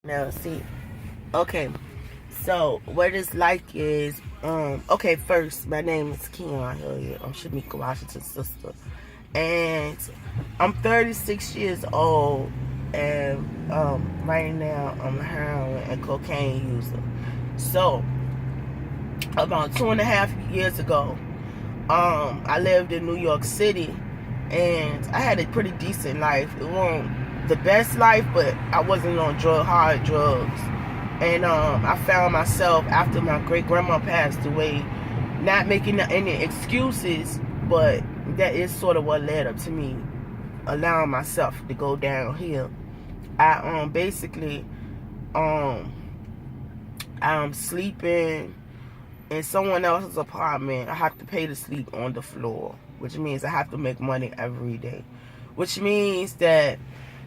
Now, see, okay, so what it's like is, okay, first, my name is Keon Hilliard. I'm Shamika Washington's sister. And I'm 36 years old, and right now I'm a heroin and cocaine user. So, about 2.5 years ago, I lived in New York City, and I had a pretty decent life. It wasn't the best life, but I wasn't on hard drugs. And I found myself after my great grandma passed away, not making any excuses, but that is sort of what led up to me allowing myself to go downhill. I basically I'm sleeping in someone else's apartment. I have to pay to sleep on the floor, which means I have to make money every day, which means that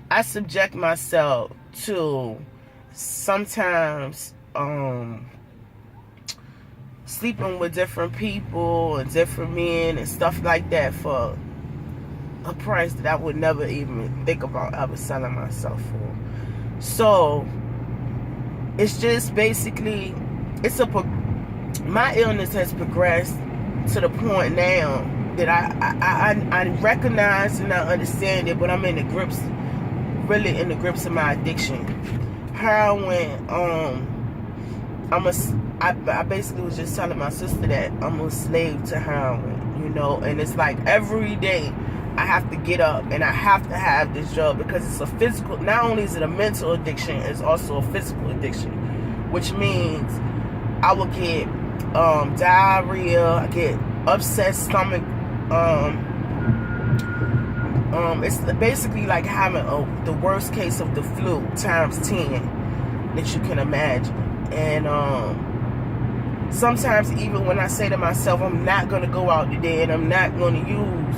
I subject myself to sometimes sleeping with different people and different men and stuff like that for a price that I would never even think about ever selling myself for. So it's just basically, my illness has progressed to the point now that I recognize and I understand it, but I'm really in the grips of my addiction. Heroin, I basically was just telling my sister that I'm a slave to heroin, and it's like every day I have to get up and I have to have this drug because it's a physical, not only is it a mental addiction, it's also a physical addiction, which means I will get diarrhea, I get upset stomach, it's basically like having the worst case of the flu times 10 that you can imagine. And sometimes even when I say to myself I'm not going to go out today and I'm not going to use,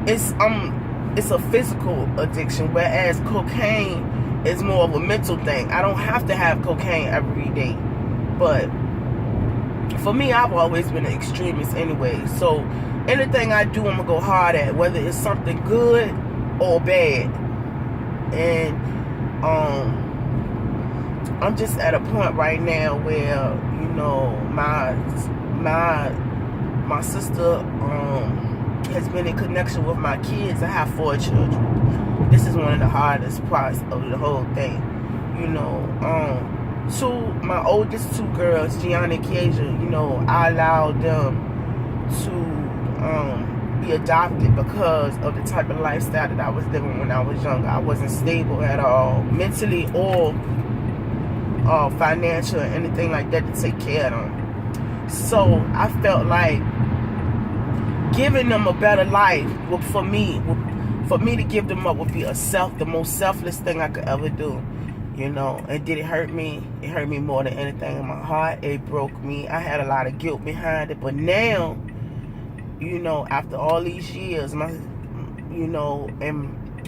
it's a physical addiction, whereas cocaine is more of a mental thing. I don't have to have cocaine every day, but for me, I've always been an extremist anyway. So anything I do, I'm gonna go hard at, whether it's something good or bad. And I'm just at a point right now where my sister has been in connection with my kids. I have 4 children. This is one of the hardest parts of the whole thing. My oldest 2 girls, Gianna and Kiesha, I allowed them to be adopted because of the type of lifestyle that I was living when I was younger. I wasn't stable at all, mentally or financial or anything like that to take care of them. So I felt like giving them a better life for me to give them up would be the most selfless thing I could ever do. And did it hurt me? It hurt me more than anything in my heart. It broke me. I had a lot of guilt behind it. But now, after all these years, and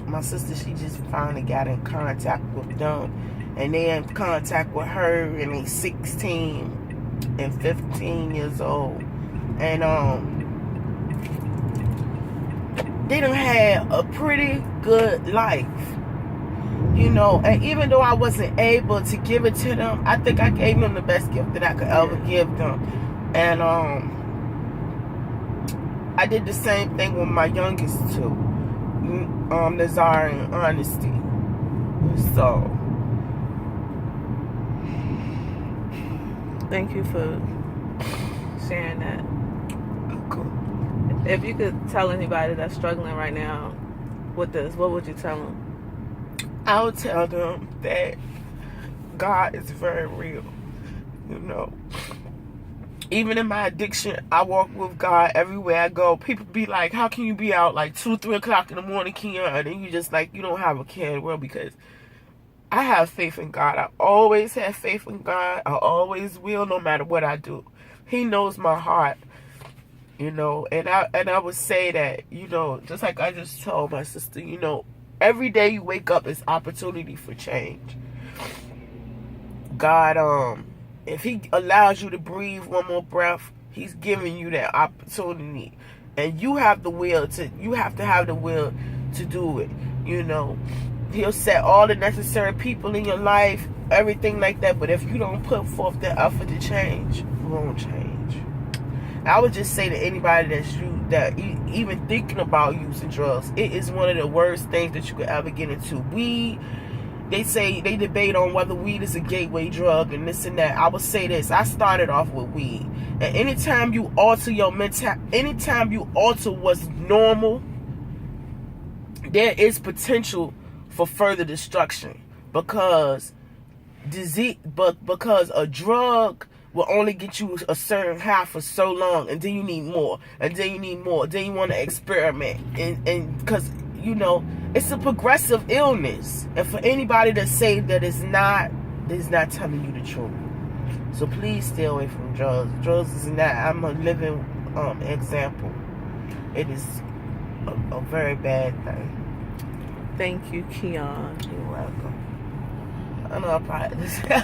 my sister, she just finally got in contact with them. And they in contact with her, and they 16 and 15 years old. And they done had a pretty good life. And even though I wasn't able to give it to them, I think I gave them the best gift that I could ever give them. And I did the same thing with my youngest 2, Nazar and Honesty. So thank you for sharing that. cool. If you could tell anybody that's struggling right now with this, what would you tell them? I would tell them that God is very real. Even in my addiction, I walk with God everywhere I go. People be like, how can you be out like 2, 3 o'clock in the morning, Keon? And you just like, you don't have a care in the world, because I have faith in God. I always have faith in God. I always will, no matter what I do. He knows my heart, and I would say that, just like I just told my sister, every day you wake up is opportunity for change. God, if he allows you to breathe one more breath, he's giving you that opportunity. And you have to have the will to do it. He'll set all the necessary people in your life, everything like that. But if you don't put forth the effort to change, you won't change. I would just say to anybody that even thinking about using drugs, it is one of the worst things that you could ever get into. Weed, they debate on whether weed is a gateway drug and this and that. I would say this: I started off with weed, and anytime you alter your anytime you alter what's normal, there is potential for further destruction, because a drug will only get you a certain high for so long, and then you need more, and then you need more, then you want to experiment, and because it's a progressive illness. And for anybody that say that it's not telling you the truth. So please stay away from drugs. Drugs is not. I'm a living example. It is a very bad thing. Thank you, Keon. You're welcome. I know I probably